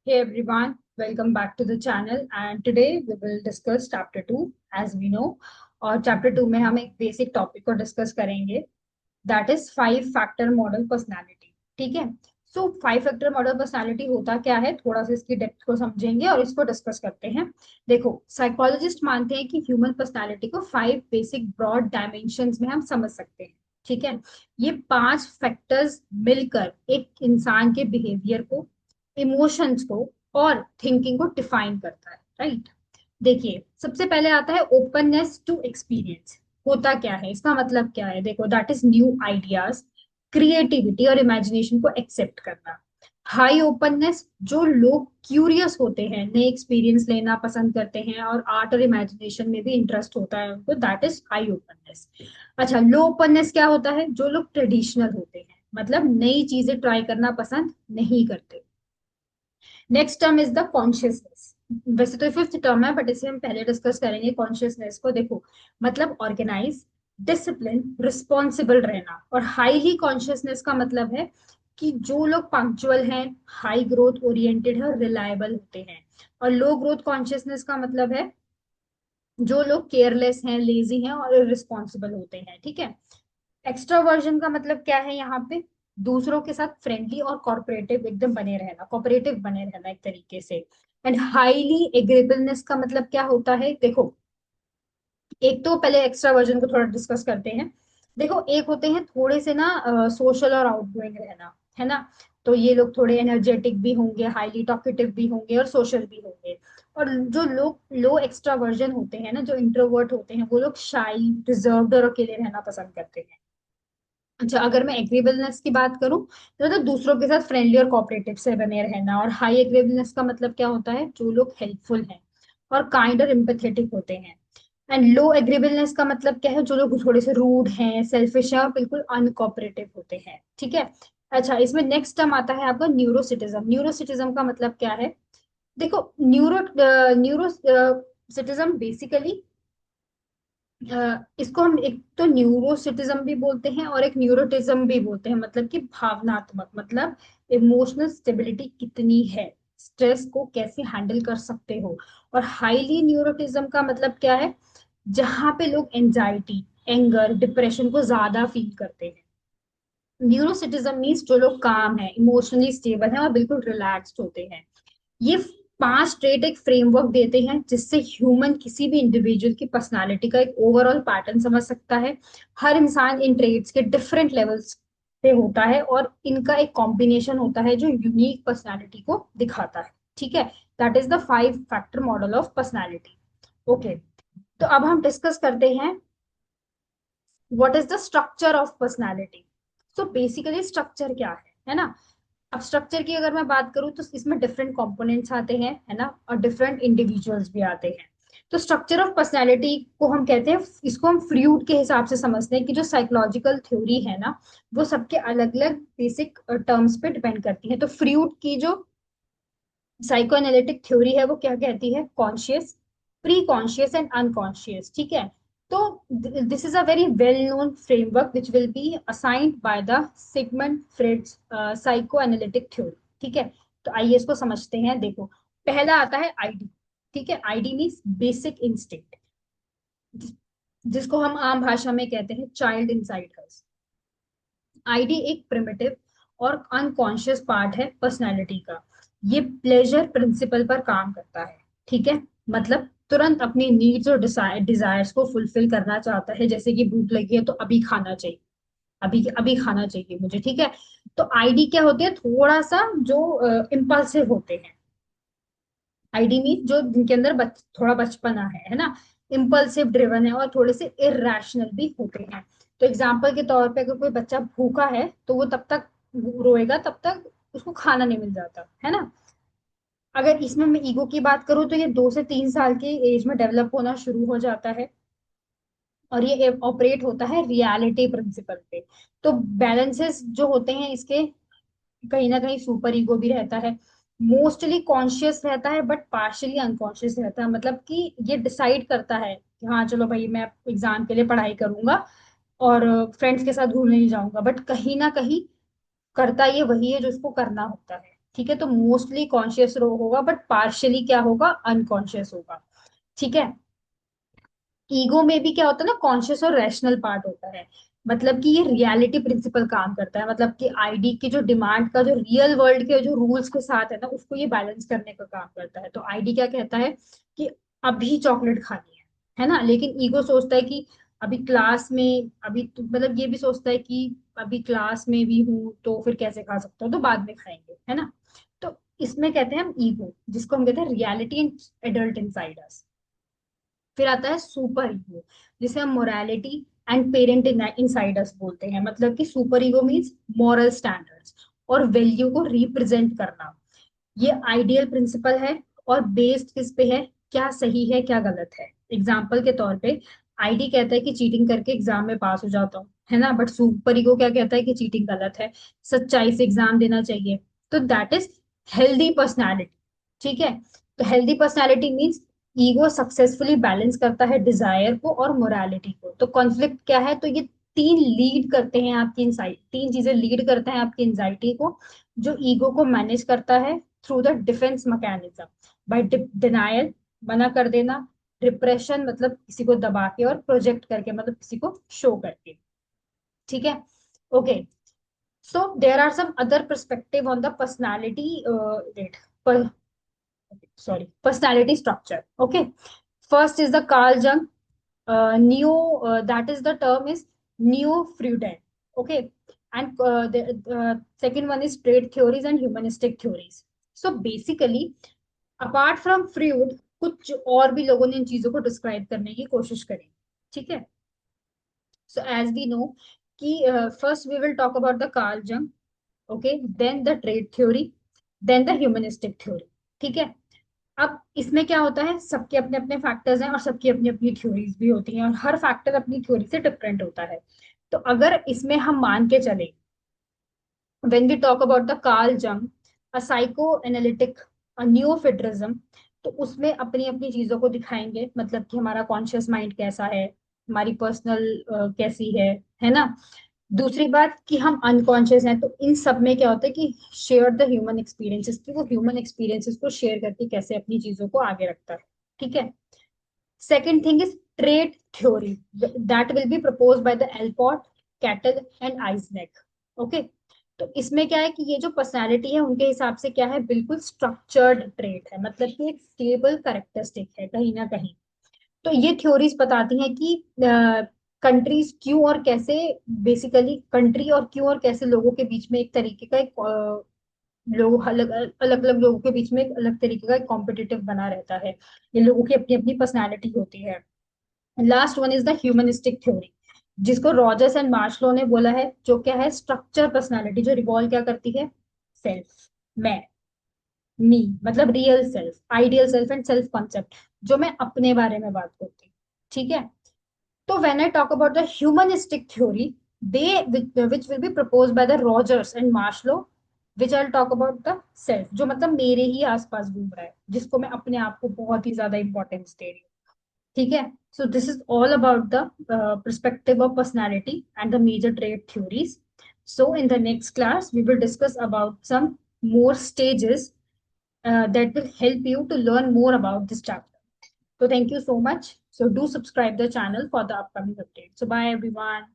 Hey everyone, welcome back to the channel and today we will discuss chapter 2 as we know। और chapter 2 में हम एक basic topic को discuss करेंगे, that is five factor model personality. ठीक है। So five factor model personality होता क्या है, थोड़ा सा इसकी डेप्थ को समझेंगे और इसको डिस्कस करते हैं। देखो, साइकोलॉजिस्ट मानते हैं कि ह्यूमन पर्सनालिटी को फाइव बेसिक ब्रॉड डायमेंशंस में हम समझ सकते हैं। ठीक है। ये पांच फैक्टर्स मिलकर एक इंसान के बिहेवियर को, इमोशंस को और थिंकिंग को डिफाइन करता है। राइट। देखिए, सबसे पहले आता है ओपननेस टू एक्सपीरियंस। होता क्या है, इसका मतलब क्या है, देखो, that is new ideas, creativity और इमेजिनेशन को एक्सेप्ट करना। हाई ओपननेस, जो लोग क्यूरियस होते हैं, नए एक्सपीरियंस लेना पसंद करते हैं और आर्ट और इमेजिनेशन में भी इंटरेस्ट होता है उनको, दैट इज हाई ओपननेस। अच्छा, लो ओपननेस क्या होता है, जो लोग ट्रेडिशनल होते हैं, मतलब नई चीजें ट्राई करना पसंद नहीं करते। Next term is the consciousness. वैसे तो फिफ्थ टर्म है बट इसे हम पहले डिस्कस करेंगे कॉन्शियसनेस को। देखो, मतलब ऑर्गेनाइज, डिसिप्लिन, रिस्पॉन्सिबल रहना। और हाईली कॉन्शियसनेस का मतलब है कि जो लोग पंक्चुअल हैं, हाई ग्रोथ ओरिएंटेड है और रिलायबल होते हैं। और लो ग्रोथ कॉन्शियसनेस का मतलब है जो लोग केयरलेस हैं, लेजी हैं और इररिस्पॉन्सिबल होते हैं। ठीक है। एक्सट्रावर्जन का मतलब क्या है यहाँ पे, दूसरों के साथ फ्रेंडली और कॉर्पोरेटिव एकदम बने रहना, कॉपरेटिव बने रहना एक तरीके से। एंड हाईली एग्रीबलनेस का मतलब क्या होता है, देखो, एक तो पहले एक्स्ट्रावर्जन को थोड़ा डिस्कस करते हैं। देखो, एक होते हैं थोड़े से ना सोशल और आउटगोइंग रहना, है ना। तो ये लोग थोड़े एनर्जेटिक भी होंगे, हाईली टॉकेटिव भी होंगे और सोशल भी होंगे। और जो लोग लो एक्स्ट्रावर्जन होते हैं ना, जो इंट्रोवर्ट होते हैं, वो लोग शाई, रिजर्व्ड और अकेले रहना पसंद करते हैं। अच्छा, अगर मैं एग्रीबलनेस की बात करूं तो दूसरों के साथ फ्रेंडली और कोऑपरेटिव से बने रहना। और हाई एग्रीबलनेस का मतलब क्या होता है, जो लोग हेल्पफुल हैं और काइंड और एम्पैथेटिक होते हैं। एंड लो एग्रीबलनेस का मतलब क्या है, जो लोग थोड़े से रूड हैं, सेल्फिश है और बिल्कुल अनकोऑपरेटिव होते हैं। ठीक है। अच्छा, इसमें नेक्स्ट टर्म आता है आपका न्यूरोसिटिज्म। न्यूरोसिटिज्म का मतलब क्या है, देखो, न्यूरो सिटिज्म बेसिकली, इसको हम एक तो न्यूरोसिटिज्म भी बोलते हैं और एक न्यूरोटिज्म भी बोलते हैं। मतलब कि भावनात्मक, मतलब इमोशनल स्टेबिलिटी कितनी है, स्ट्रेस को कैसे हैंडल कर सकते हो। और हाईली न्यूरोटिज्म का मतलब क्या है, जहां पे लोग एंजाइटी, एंगर, डिप्रेशन को ज्यादा फील करते हैं। न्यूरोसिटिज्म मीन्स जो लोग काम है, इमोशनली स्टेबल है और बिल्कुल रिलैक्स्ड होते हैं। ये पांच ट्रेट एक फ्रेमवर्क देते हैं जिससे ह्यूमन किसी भी इंडिविजुअल की पर्सनालिटी का एक ओवरऑल पैटर्न समझ सकता है। हर इंसान इन ट्रेट्स के डिफरेंट लेवल्स पे होता है और इनका एक कॉम्बिनेशन होता है जो यूनिक पर्सनालिटी को दिखाता है। ठीक है। That is the five factor model of personality. Okay, तो अब हम डिस्कस करते हैं what is the structure of personality. So basically structure क्या है ना। अब स्ट्रक्चर की अगर मैं बात करूं तो इसमें डिफरेंट कंपोनेंट्स आते हैं, है ना, और डिफरेंट इंडिविजुअल्स भी आते हैं। तो स्ट्रक्चर ऑफ पर्सनैलिटी को हम कहते हैं, इसको हम फ्रूड के हिसाब से समझते हैं कि जो साइकोलॉजिकल थ्योरी है ना, वो सबके अलग अलग बेसिक टर्म्स पे डिपेंड करती है। तो फ्रूड की जो साइको एनालिटिक थ्योरी है वो क्या कहती है, conscious, pre conscious and unconscious. ठीक है। तो this is a very well known framework which will be assigned by the Sigmund friends psycho analytic theory. ठीक है। तो आइए इसको समझते हैं। देखो, पहला आता है आईडी। ठीक है। आईडी मीन्स बेसिक इंस्टिंक्ट, जिसको हम आम भाषा में कहते हैं चाइल्ड इनसाइड हर्स। आईडी एक प्रिमिटिव और अनकॉन्शियस पार्ट है पर्सनालिटी का। ये प्लेजर प्रिंसिपल पर काम करता है। ठीक है। मतलब तुरंत अपनी नीड्स और डिजायर्स को फुलफिल करना चाहता है, जैसे कि भूख लगी है तो अभी खाना चाहिए, अभी अभी खाना चाहिए मुझे। ठीक है। तो आईडी क्या होते हैं, थोड़ा सा जो इम्पल्सिव होते हैं। आईडी मीन जो जिनके अंदर थोड़ा बचपना है ना, इम्पल्सिव ड्रिवन है और थोड़े से इरेशनल भी होते हैं। तो एग्जाम्पल के तौर पे अगर कोई बच्चा भूखा है तो वो तब तक रोएगा तब तक उसको खाना नहीं मिल जाता है ना। अगर इसमें मैं ईगो की बात करूँ तो ये 2 से 3 साल की एज में डेवलप होना शुरू हो जाता है और ये ऑपरेट होता है रियलिटी प्रिंसिपल पे। तो बैलेंसेस जो होते हैं इसके, कहीं ना कहीं सुपर ईगो भी रहता है, मोस्टली कॉन्शियस रहता है बट पार्शियली अनकॉन्शियस रहता है। मतलब कि ये डिसाइड करता है कि हाँ चलो भाई, मैं एग्जाम के लिए पढ़ाई करूंगा और फ्रेंड्स के साथ घूमने नहीं जाऊंगा, बट कहीं ना कहीं करता ये वही है जो उसको करना होता है। ठीक है, तो मोस्टली कॉन्शियस होगा बट पार्शियली क्या होगा, अनकॉन्शियस होगा। ठीक है। ईगो में भी क्या होता है ना, कॉन्शियस और रैशनल पार्ट होता है। मतलब कि ये रियलिटी प्रिंसिपल काम करता है, मतलब कि आईडी की जो डिमांड का जो रियल वर्ल्ड के जो रूल्स के साथ है ना, उसको ये बैलेंस करने का काम करता है। तो आईडी क्या कहता है कि अभी चॉकलेट खानी है ना, लेकिन ईगो सोचता है कि अभी क्लास में, अभी मतलब ये भी सोचता है कि अभी क्लास में भी हूँ तो फिर कैसे खा सकता हूँ, तो बाद में खाएंगे, है ना। तो इसमें कहते हैं हम ईगो, जिसको हम कहते हैं रियलिटी एंड एडल्ट इनसाइडर्स। फिर आता है सुपर ईगो, जिसे हम मोरालिटी एंड पेरेंट इनसाइडर्स बोलते हैं। मतलब कि super ego means moral standards और वैल्यू को रिप्रेजेंट करना। ये आइडियल प्रिंसिपल है और बेस्ड किस पे है, क्या सही है क्या गलत है। एग्जाम्पल के तौर पे आईडी कहता है कि चीटिंग करके एग्जाम में पास हो जाता हूँ, है ना, बट सुपर ईगो क्या कहता है कि चीटिंग गलत है, सच्चाई से एग्जाम देना चाहिए। तो दैट इज हेल्दी पर्सनैलिटी। ठीक है। तो healthy personality means ego successfully balance करता है डिजायर को और मोरालिटी को। तो कॉन्फ्लिक्ट क्या है, तो ये तीन लीड करते हैं आपकी एंजाइटी, तीन चीजें लीड करते हैं आपकी एंजाइटी को, जो ईगो को मैनेज करता है through the defence mechanism. By denial, मना कर देना, रिप्रेशन मतलब किसी को दबा के, और प्रोजेक्ट करके मतलब किसी को शो करके। ठीक है। Okay, so there are some other perspective on the personality rate, sorry, personality structure. Okay, first is the Carl Jung neo, that is the term is neo Freudian. Okay, and the second one is trait theories and humanistic theories. So basically apart from Freud, कुछ और भी लोगों ने इन चीजों को describe करने की कोशिश करी। ठीक है। सो एज वी नो कि first we will talk about the Carl Jung, okay, then the trait theory, then the humanistic theory. ठीक है। अब इसमें क्या होता है, सबके अपने अपने फैक्टर्स हैं और सबकी अपनी अपनी थ्योरीज भी होती हैं, और हर फैक्टर अपनी थ्योरी से डिफरेंट होता है। तो अगर इसमें हम मान के चले, when we talk about the Carl Jung, a psychoanalytic, a neo-futurism, तो उसमें अपनी अपनी चीजों को दिखाएंगे, मतलब कि हमारा कॉन्शियस माइंड कैसा है, हमारी पर्सनल कैसी है ना। दूसरी बात कि हम अनकॉन्शियस हैं, तो इन सब में क्या होता है कि शेयर द ह्यूमन एक्सपीरियंसेस, कि वो ह्यूमन एक्सपीरियंसेस को शेयर करके कैसे अपनी चीजों को आगे रखता है। ठीक है। Second thing is trait theory, that will be propose by the Allport, Cattell and Eysenck. Okay. तो इसमें क्या है कि ये जो पर्सनालिटी है उनके हिसाब से क्या है, बिल्कुल स्ट्रक्चर्ड ट्रेट है, मतलब कि एक स्टेबल करेक्टरिस्टिक है कहीं ना कहीं। तो ये थ्योरीज बताती हैं कि कंट्रीज क्यों और कैसे, बेसिकली कंट्री और क्यों और कैसे लोगों के बीच में एक तरीके का एक लोग अलग अलग अलग लोगों के बीच में एक अलग तरीके का एक कॉम्पिटिटिव बना रहता है। ये लोगों की अपनी अपनी पर्सनैलिटी होती है। Last one is the humanistic theory, जिसको रॉजर्स एंड मार्शलो ने बोला है, जो क्या है, स्ट्रक्चर पर्सनालिटी, जो रिवॉल्व क्या करती है, सेल्फ, मैं, मी, मतलब real self, ideal self and self concept, जो मैं अपने बारे में बात करती हूँ। ठीक है। तो when I talk about the humanistic theory, they which will be proposed by the Rogers and Maslow, which I'll talk about the self, जो मतलब मेरे ही आसपास घूम रहा है, जिसको मैं अपने आप को बहुत ही ज्यादा इंपॉर्टेंस दे रही हूँ। ठीक है। So this is all about the perspective of personality and the major trait theories. So in the next class we will discuss about some more stages that will help you to learn more about this chapter. So thank you so much. So do subscribe the channel for the upcoming updates. So bye everyone.